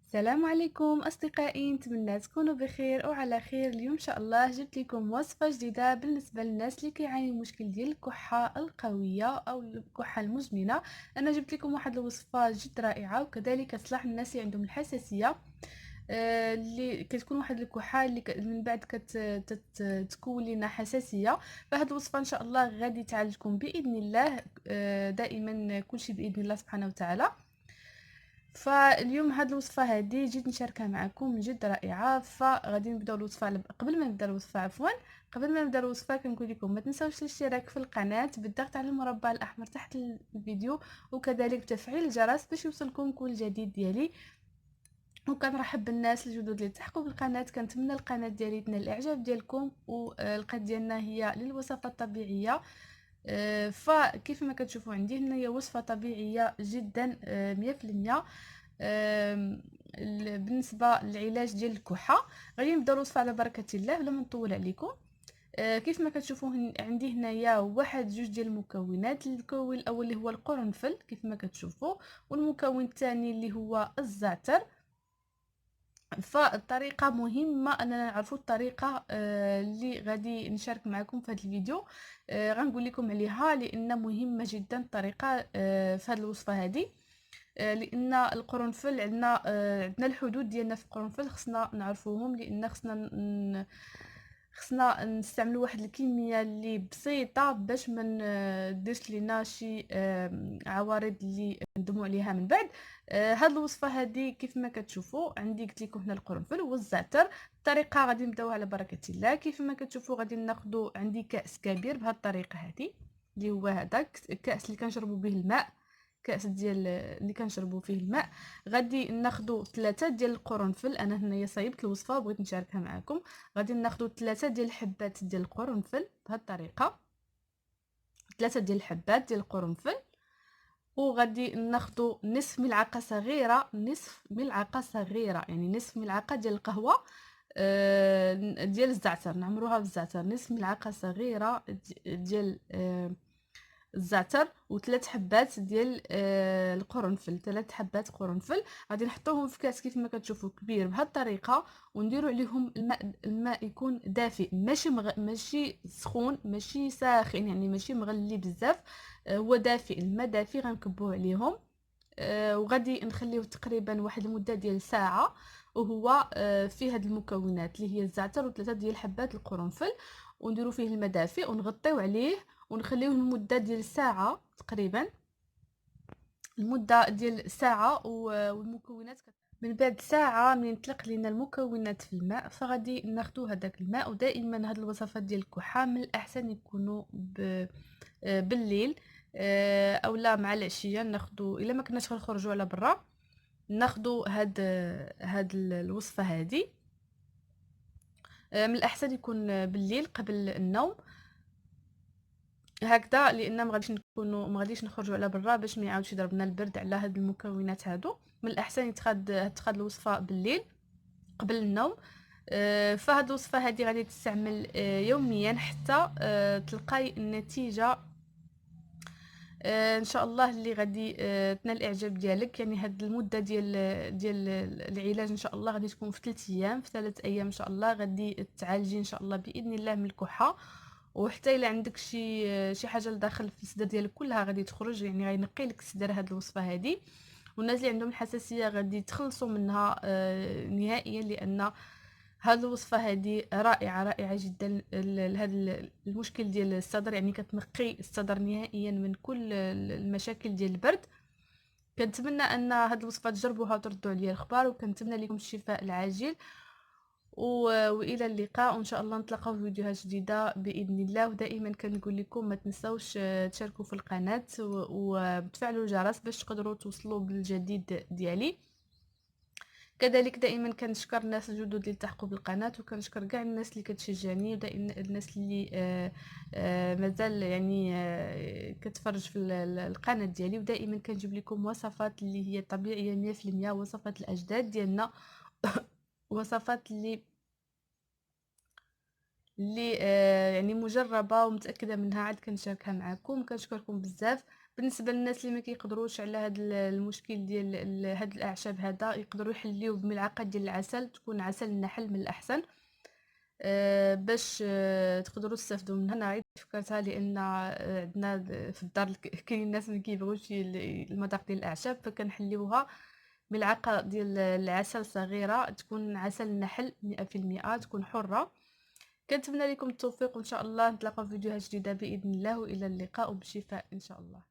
السلام عليكم أصدقائي، نتمنى تكونوا بخير وعلى خير. اليوم إن شاء الله جبت لكم وصفة جديدة بالنسبة للناس اللي كيعانيو من مشكل ديال الكحة القوية أو الكحة المزمنة. أنا جبت لكم واحد الوصفة جد رائعة وكذلك تصلح الناس اللي عندهم الحساسية، اللي كتكون واحد الكحة اللي من بعد تكون لنا حساسية. فهاد الوصفة إن شاء الله غادي تعالجكم بإذن الله. دائما كل شيء بإذن الله سبحانه وتعالى. فاليوم هاد الوصفه هذه جيت نشاركها معكم، جد رائعه. فغادي نبداو الوصفه قبل ما نبدا الوصفه عفوا قبل ما نبدا الوصفه كنقول لكم ما تنساوش الاشتراك في القناه بالضغط على المربع الاحمر تحت الفيديو، وكذلك بتفعيل الجرس باش يوصلكم كل جديد ديالي. وكنرحب بالناس الجدد اللي التحقوا بالقناه. كنتمنى القناه ديالي تنال الاعجاب ديالكم، والقناه ديالنا هي للوصفات الطبيعيه. فكيف ما كتشوفوا عندي هنايا وصفه طبيعيه جدا 100%. بالنسبه للعلاج ديال الكحه غادي نبداو الوصفه على بركه الله بلا ما نطول عليكم. كيف ما كتشوفوا عندي هنايا واحد جوج ديال المكونات. المكون الاول اللي هو القرنفل كيف ما كتشوفوا، والمكون الثاني اللي هو الزعتر. فالطريقه مهمه اننا نعرفوا الطريقه اللي غادي نشارك معكم في هذا الفيديو. غنقول لكم عليها لان مهمه جدا الطريقه في هذه الوصفه هذه. لان القرنفل عندنا الحدود ديالنا في القرنفل خصنا نعرفوهم، لان خصنا نستعملوا واحد الكميه اللي بسيطه باش ما نديرش لينا شي عوارض اللي ندموا عليها من بعد. هاد الوصفه هذه كيف ما كتشوفوا عندي قلت لكم هنا القرنفل والزعتر. الطريقه غادي نبداو على بركه الله. كيف ما كتشوفوا غادي ناخذوا عندي كاس كبير بهذه الطريقه هذه، اللي هو هذا الكاس اللي كنشربوا به الماء، كاس ديال اللي كنشربوا فيه الماء. غادي ناخذوا 3 ديال القرنفل. انا هنايا صايبت الوصفه وبغيت نشاركها معكم. غادي ناخذوا 3 ديال الحبات ديال القرنفل بهذه الطريقه، 3 ديال الحبات ديال القرنفل. وغادي ناخذوا نصف ملعقه صغيره، نصف ملعقه صغيره يعني نصف ملعقه ديال القهوه ديال الزعتر، نعمروها بالزعتر. نصف ملعقه صغيره ديال الزعتر، وثلاث حبات ديال القرنفل، ثلاث حبات قرنفل. غادي نحطوهم في كاس كيف ما كتشوفوا كبير بهذه الطريقه، ونديروا عليهم الماء يكون دافئ، ماشي سخون ماشي ساخن، يعني ماشي مغلي بزاف. هو دافئ، الماء دافئ غنكبوه عليهم. وغادي نخليوه تقريبا واحد المده ديال ساعه، وهو فيه هاد المكونات اللي هي الزعتر وثلاثه ديال حبات القرنفل. ونديروا فيه الماء دافئ ونغطيو عليه ونخليوه لمده ديال ساعه تقريبا، المده ديال ساعه. والمكونات من بعد ساعه من يطلق لنا المكونات في الماء فغادي ناخذ هذاك الماء. ودائما هاد الوصفات ديال الكحه من الاحسن يكونوا بالليل، اولا مع العشيه. ناخذوا الا ما كناش غنخرجوا على برا ناخذوا هاد الوصفه هذه. من الاحسن يكون بالليل قبل النوم هكذا، لان ما غاديش نخرجوا على برا باش ما يعاودش يضربنا البرد على هاد المكونات هادو. من الاحسن تخاد الوصفه بالليل قبل النوم. فهاد الوصفه هذه غادي تستعمل يوميا حتى تلقاي النتيجه ان شاء الله اللي غادي تنال الاعجاب ديالك. يعني هاد المده ديال العلاج ان شاء الله غادي تكون في 3 ايام. في 3 ايام ان شاء الله غادي تعالجي ان شاء الله باذن الله من الكحه. وحتى الا عندك شي حاجه لداخل في الصدر ديالك كلها غادي تخرج، يعني غينقي لك الصدر هاد الوصفه هذه. والناس اللي عندهم الحساسيه غادي يتخلصوا منها نهائيا، لان هذه الوصفه هذه رائعه رائعه جدا لهذا المشكل ديال الصدر. يعني كتنقي الصدر نهائيا من كل المشاكل ديال البرد. كنتمنى ان هذه الوصفه تجربوها وتردوا عليا الخبار، وكنتمنى لكم الشفاء العاجل. والى اللقاء، وان شاء الله نتلاقاو في فيديوهات جديده باذن الله. ودائما كنقول لكم ما تنساوش تشاركوا في القناه وتفعلوا الجرس باش تقدروا توصلوا بالجديد ديالي. كذلك دائما كنشكر الناس الجدد اللي التحقوا بالقناه، وكنشكر كاع الناس اللي كتشجعني، ودائما الناس اللي مازال يعني كتفرج في القناه ديالي. ودائما كنجيب لكم وصفات اللي هي طبيعيه 100%، وصفات الاجداد ديالنا وصفات اللي يعني مجربه ومتاكده منها، عاد كنشاركها معكم. كنشكركم بزاف. بالنسبه للناس اللي ما كيقدروش على هذا المشكل ديال هاد الاعشاب هذا، يقدروا يحليوه بملعقه ديال العسل، تكون عسل النحل من الاحسن. باش تقدروا تستافدوا منها. انا عيد فكرتها لان عندنا في الدار كاين الناس ما كيبغيوش المذاق ديال الاعشاب، فكنحليوها ملعقه ديال العسل صغيره، تكون عسل النحل 100%، تكون حره. كنتمنى لكم التوفيق، وان شاء الله نتلاقاو في فيديوهات جديده باذن الله، والى اللقاء وبالشفاء ان شاء الله.